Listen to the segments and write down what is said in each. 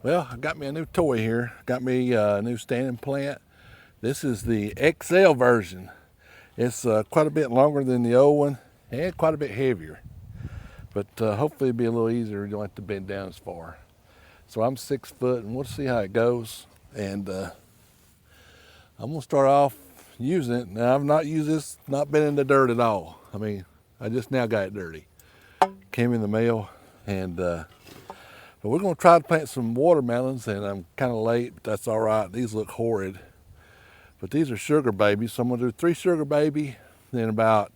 Well, I got me a new toy here. Got me a new standing plant. This is the XL version. It's quite a bit longer than the old one and quite a bit heavier. But hopefully it'll be a little easier. You don't have to bend down as far. So I'm 6 foot and we'll see how it goes. And I'm gonna start off using it. Now I've not used this, not been in the dirt at all. I mean, I just now got it dirty. Came in the mail and but we're going to try to plant some watermelons, and I'm kind of late, but that's all right. These look horrid, but these are sugar babies, so I'm going to do 3 sugar baby, then about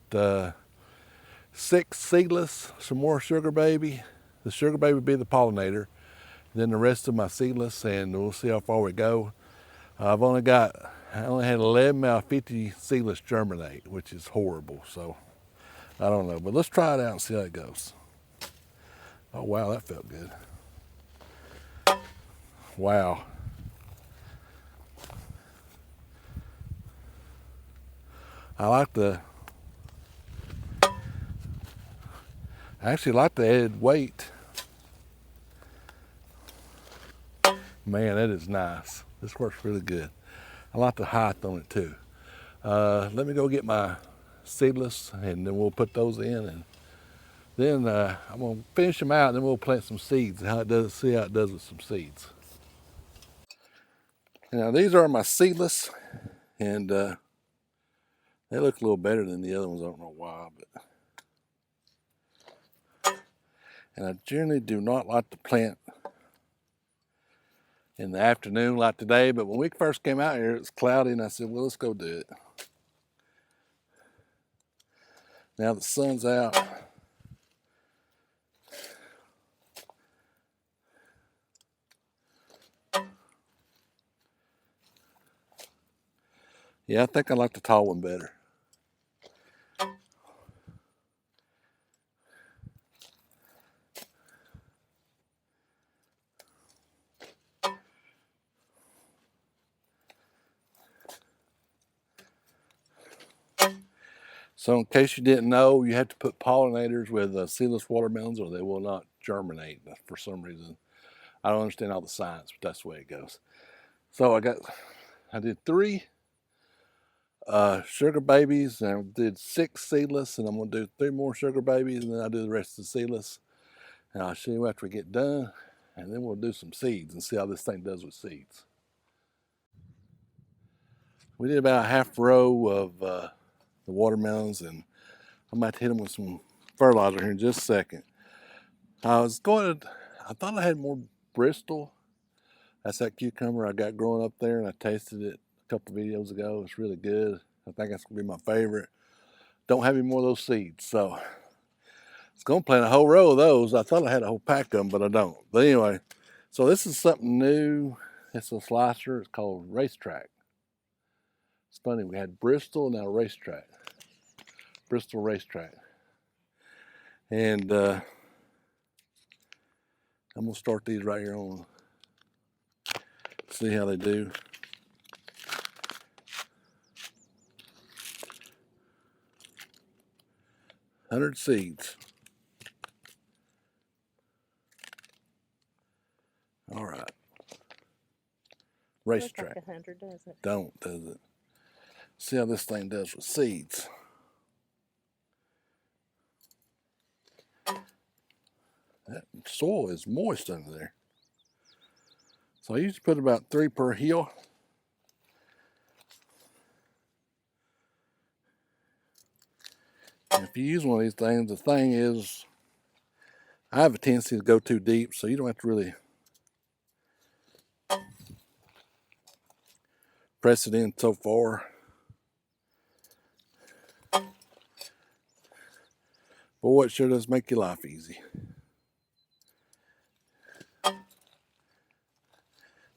6 seedless, some more sugar baby. The sugar baby will be the pollinator, then the rest of my seedless, and we'll see how far we go. I only had 11 out of 50 seedless germinate, which is horrible, so I don't know, but let's try it out and see how it goes. Oh wow, that felt good. Wow. I actually like the added weight. Man, that is nice. This works really good. I like the height on it too. Let me go get my seedless and then we'll put those in, and then I'm gonna finish them out and then we'll plant some seeds and see how it does with some seeds. Now these are my seedless, and they look a little better than the other ones. I don't know why, and I generally do not like to plant in the afternoon like today, but when we first came out here, it was cloudy, and I said, well, let's go do it. Now the sun's out. Yeah, I think I like the tall one better. So in case you didn't know, you have to put pollinators with seedless watermelons or they will not germinate for some reason. I don't understand all the science, but that's the way it goes. So I did 3 sugar babies, and I did 6 seedless, and I'm gonna do 3 more sugar babies, and then I'll do the rest of the seedless. And I'll show you after we get done, and then we'll do some seeds and see how this thing does with seeds. We did about a half row of the watermelons, and I'm about to hit them with some fertilizer here in just a second. I thought I had more Bristol. That's that cucumber I got growing up there, and I tasted it a couple of videos ago. It's really good. I think that's gonna be my favorite. Don't have any more of those seeds, so I was gonna plant a whole row of those. I thought I had a whole pack of them, but I don't. But anyway, so this is something new. It's a slicer. It's called Racetrack. It's funny, we had Bristol, now Racetrack. Bristol Racetrack. And I'm gonna start these right here on. See how they do. $100 seeds. All right. Racetrack. Like 100, does it? Don't, does it? See how this thing does with seeds. That soil is moist under there. So I usually put about 3 per hill. And if you use one of these things, the thing is, I have a tendency to go too deep, so you don't have to really press it in so far. Boy, it sure does make your life easy.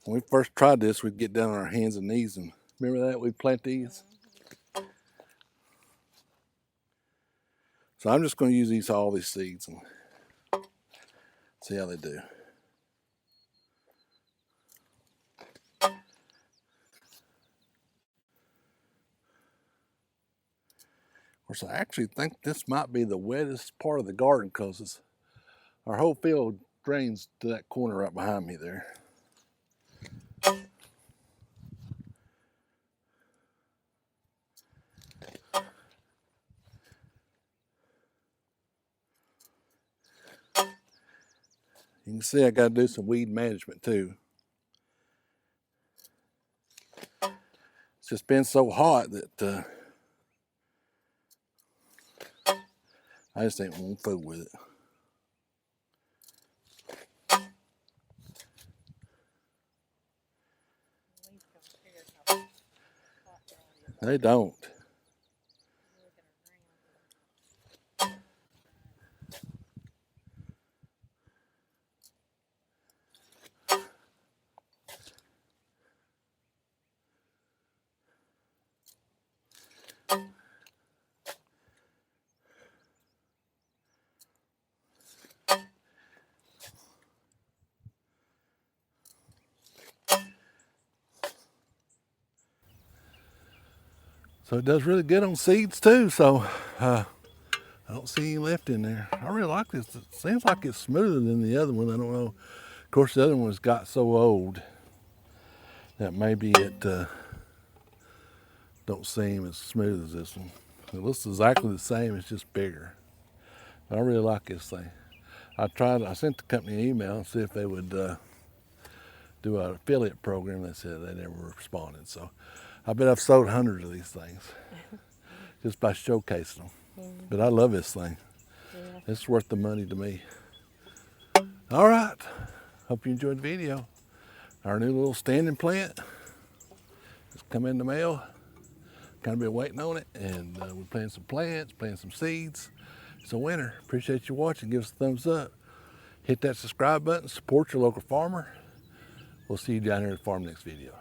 When we first tried this, we'd get down on our hands and knees, and remember that? We'd plant these. So I'm just going to use all these seeds and see how they do. Of course, I actually think this might be the wettest part of the garden because our whole field drains to that corner right behind me there. can see I got to do some weed management too. It's just been so hot that I just ain't want to fool with it. They don't. So it does really good on seeds too. So I don't see any left in there. I really like this. It seems like it's smoother than the other one. I don't know. Of course, the other one's got so old that maybe it don't seem as smooth as this one. It looks exactly the same. It's just bigger. I really like this thing. I sent the company an email and see if they would do an affiliate program. They said they never responded. So I bet I've sold hundreds of these things just by showcasing them. But I love this thing. Yeah. It's worth the money to me. All right. Hope you enjoyed the video. Our new little standing plant has come in the mail. Kind of been waiting on it, and we're planting some plants, planting some seeds. It's a winner. Appreciate you watching. Give us a thumbs up. Hit that subscribe button. Support your local farmer. We'll see you down here at the farm next video.